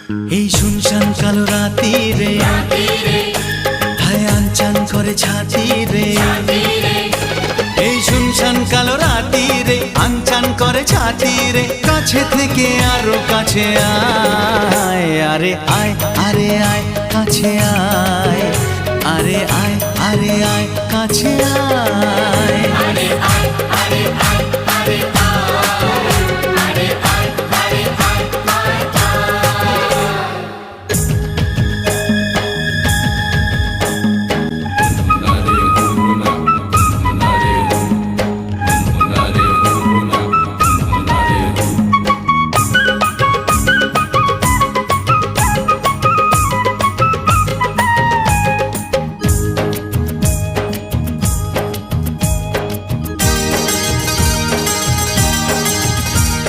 এই শুনশান কালো রাতি রে হায় আনচান করে ছাতি রে। এই শুনশান কালো রাতি রে আনচান করে ছাতি রে। কাছে থেকে আরো কাছে আয়, আরে আয় আরে আয় কাছে আয়, আরে আয় আরে আয় কাছে আয়, আরে আয় আরে আয়।